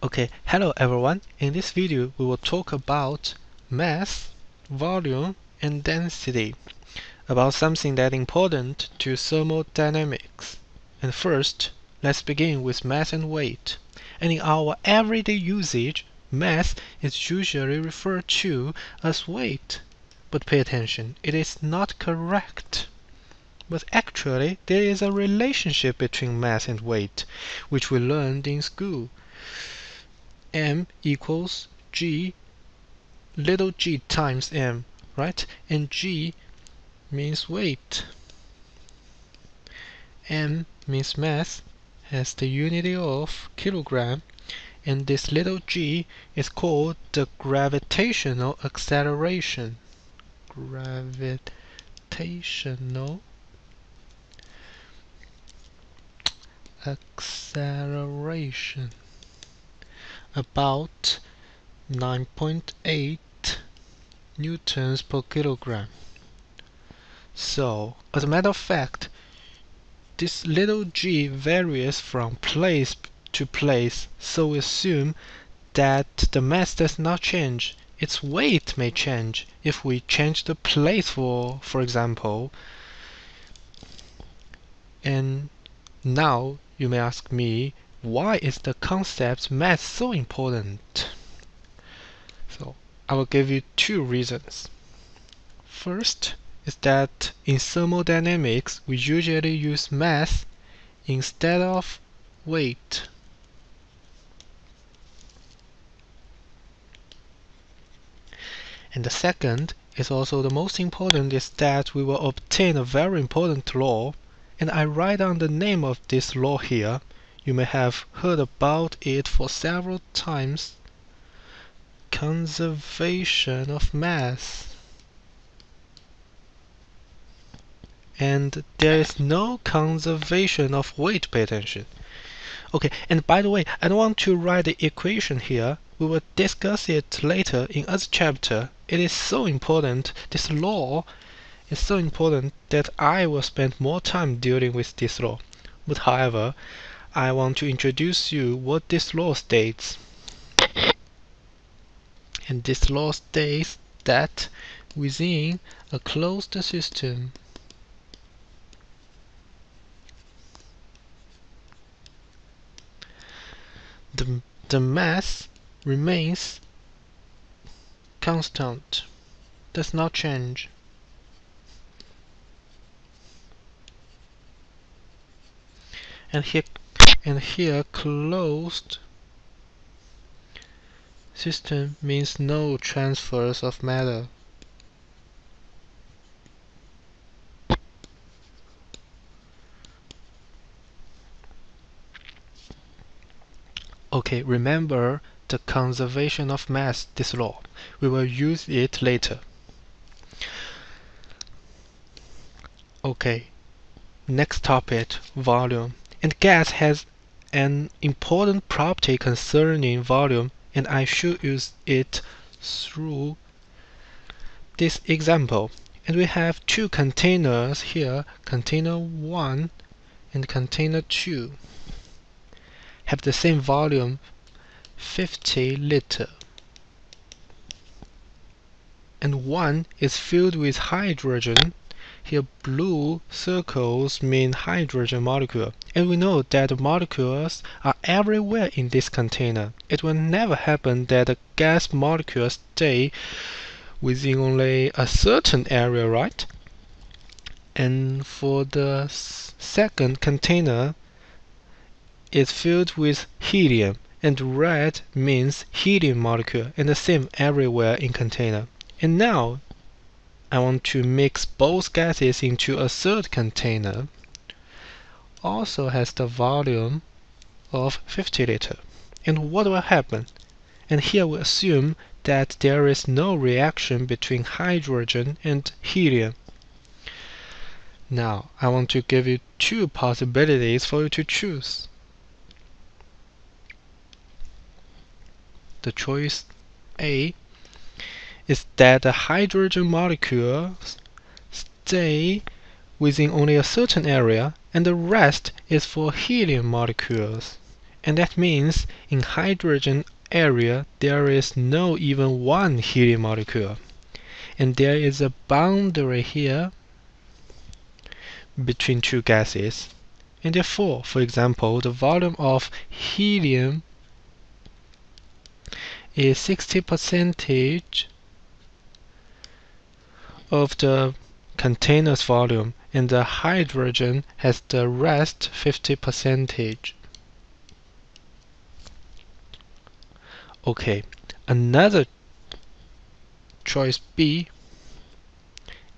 Okay, hello everyone. In this video, we will talk about mass, volume, and density, about something that is important to thermodynamics. And first, let's begin with mass and weight. And in our everyday usage, mass is usually referred to as weight. But pay attention, it is not correct. But actually, there is a relationship between mass and weight, which we learned in school. M equals G, little g times M, right? And G means weight. M means mass, has the unity of kilogram, and this little g is called the gravitational acceleration. Gravitational acceleration. About 9.8 newtons per kilogram. So, as a matter of fact, this little g varies from place to place, so we assume that the mass does not change. Its weight may change if we change the place, for example. And now you may ask me, why is the concept mass so important? So I will give you two reasons. First is that in thermodynamics we usually use mass instead of weight. And the second is also the most important, is that we will obtain a very important law, and I write down the name of this law here. You may have heard about it for several times. Conservation of mass. And there is no conservation of weight, pay attention. Okay, and by the way, I don't want to write the equation here. We will discuss it later in other chapter. It is so important, this law is so important that I will spend more time dealing with this law. But however, I want to introduce you what this law states. And this law states that within a closed system, the mass remains constant, does not change. And here closed system means no transfers of matter. Okay, remember the conservation of mass, this law. We will use it later. Okay, next topic, volume. And gas has an important property concerning volume, and I should use it through this example. And we have two containers here, container 1 and container 2. Have the same volume, 50 liter. And one is filled with hydrogen. Here blue circles mean hydrogen molecule. And we know that the molecules are everywhere in this container. It will never happen that the gas molecules stay within only a certain area, right? And for the second container, it's filled with helium, and red means helium molecule, and the same everywhere in container. And now I want to mix both gases into a third container, also has the volume of 50 liter. And what will happen? And here we assume that there is no reaction between hydrogen and helium. Now I want to give you two possibilities for you to choose. The choice A is that the hydrogen molecules stay within only a certain area, and the rest is for helium molecules. And that means in hydrogen area there is no even one helium molecule. And there is a boundary here between two gases. And therefore, for example, the volume of helium is 60% of the container's volume, and the hydrogen has the rest 50%. Okay, another choice B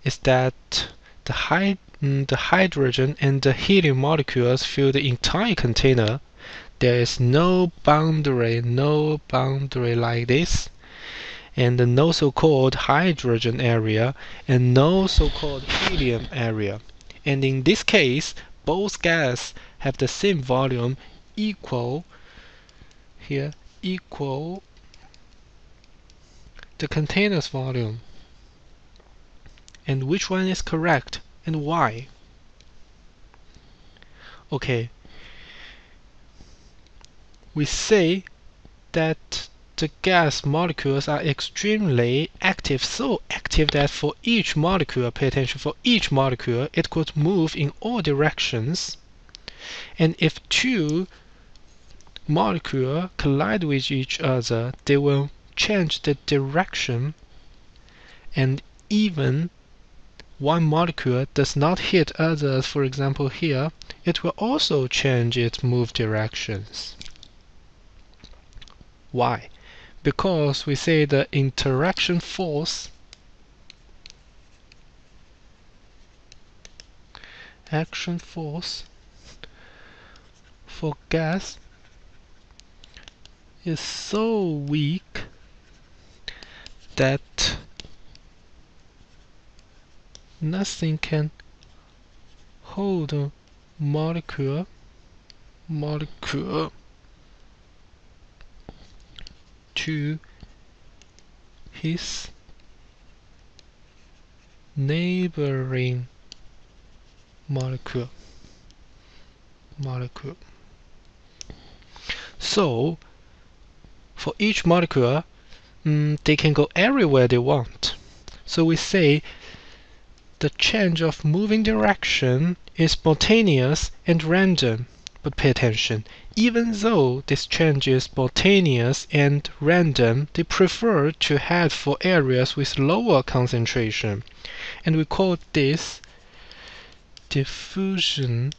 is that the hydrogen and the helium molecules fill the entire container. There is no boundary like this, and no so-called hydrogen area and no so-called helium area. And in this case, both gases have the same volume equal the container's volume. And which one is correct and why? Okay, we say that the gas molecules are extremely active, so active that for each molecule, pay attention, for each molecule it could move in all directions. And if two molecules collide with each other, they will change the direction, and even one molecule does not hit others, for example here, it will also change its move directions. Why? Because we say the interaction force for gas is so weak that nothing can hold a molecule to his neighboring molecule. So for each molecule, they can go everywhere they want. So we say the change of moving direction is spontaneous and random. But pay attention, even though this change is spontaneous and random, they prefer to head for areas with lower concentration. And we call this diffusion.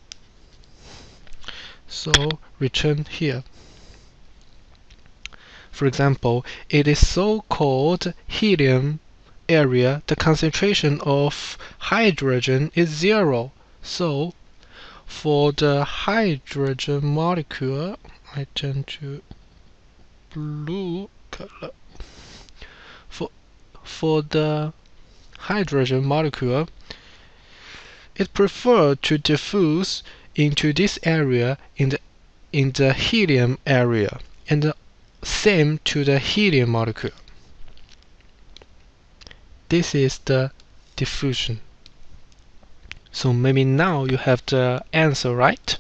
So return here. For example, it is so-called helium area, the concentration of hydrogen is 0. So for the hydrogen molecule, I turn to blue color. For the hydrogen molecule, it prefers to diffuse into this area in the helium area, and the same to the helium molecule. This is the diffusion. So maybe now you have the answer, right?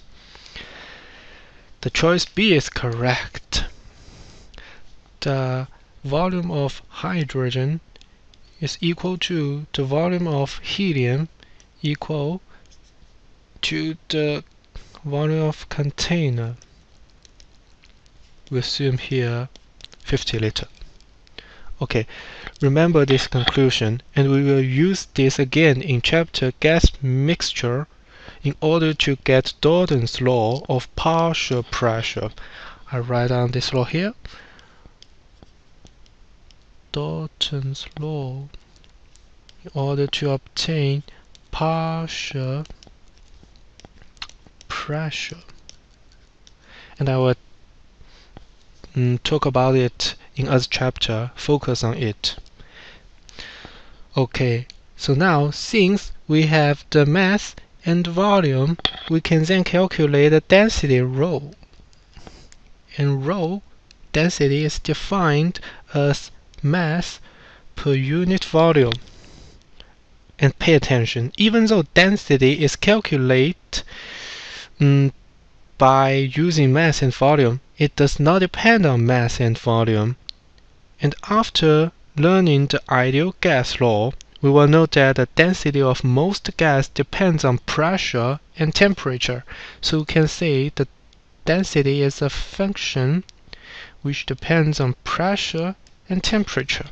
The choice B is correct. The volume of hydrogen is equal to the volume of helium equal to the volume of container. We assume here 50 liter. Okay, remember this conclusion, and we will use this again in chapter gas mixture in order to get Dalton's law of partial pressure. I write down this law here. Dalton's law in order to obtain partial pressure. And I will talk about it in other chapter, focus on it. Okay, so now since we have the mass and volume, we can then calculate the density rho. And rho density is defined as mass per unit volume. And pay attention, even though density is calculated by using mass and volume, it does not depend on mass and volume. And after learning the ideal gas law, we will know that the density of most gas depends on pressure and temperature. So we can say the density is a function which depends on pressure and temperature.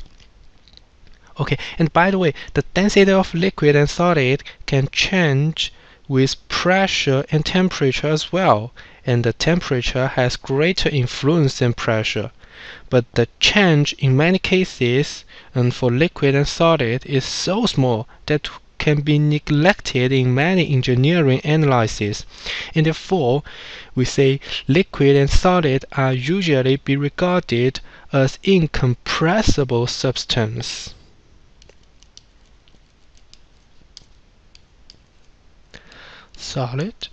Okay, and by the way, the density of liquid and solid can change with pressure and temperature as well, and the temperature has greater influence than pressure. But the change in many cases, and for liquid and solid, is so small that can be neglected in many engineering analyses, and therefore we say liquid and solid are usually be regarded as incompressible substance. Solid,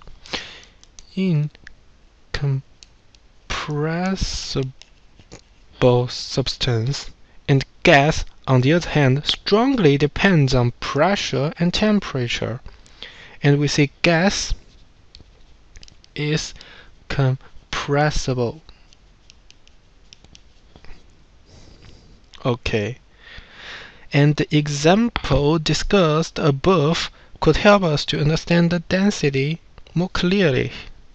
incompressible substance, and gas, on the other hand, strongly depends on pressure and temperature. And we say gas is compressible. Okay. And the example discussed above could help us to understand the density more clearly.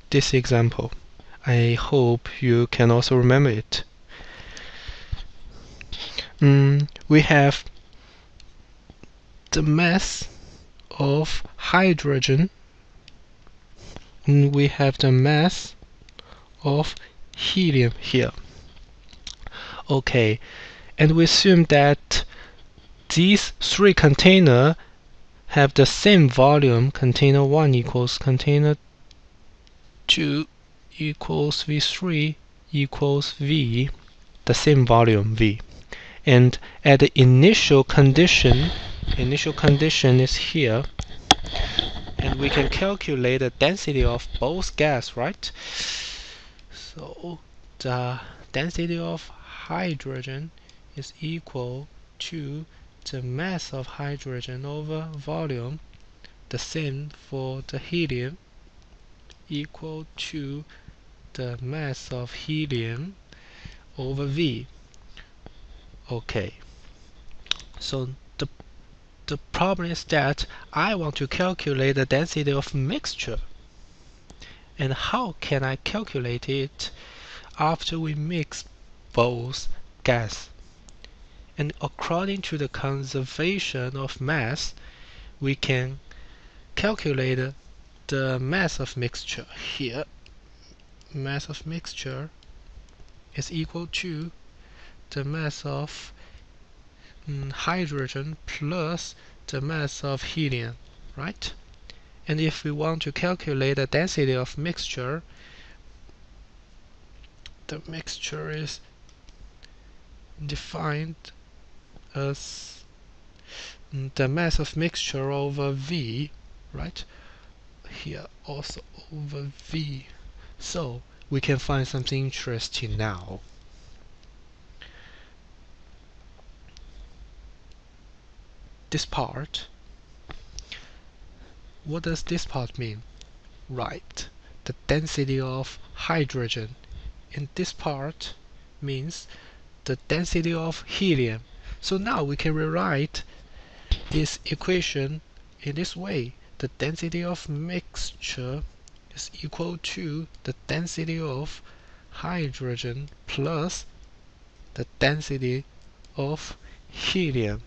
This example, I hope you can also remember it. We have the mass of hydrogen, and we have the mass of helium here. Okay, and we assume that these three containers have the same volume. Container 1 equals container 2 equals V3 equals V, the same volume V. And at the initial condition is here, and we can calculate the density of both gas, right? So the density of hydrogen is equal to the mass of hydrogen over volume, the same for the helium, equal to the mass of helium over V. Okay, so the problem is that I want to calculate the density of mixture. And how can I calculate it after we mix both gas? And according to the conservation of mass, we can calculate the mass of mixture here. Mass of mixture is equal to the mass of hydrogen plus the mass of helium, right? And if we want to calculate the density of mixture, the mixture is defined as the mass of mixture over V, right? Here also over V. So we can find something interesting now. This part, what does this part mean? Right, the density of hydrogen. And this part means the density of helium. So now we can rewrite this equation in this way. The density of mixture is equal to the density of hydrogen plus the density of helium.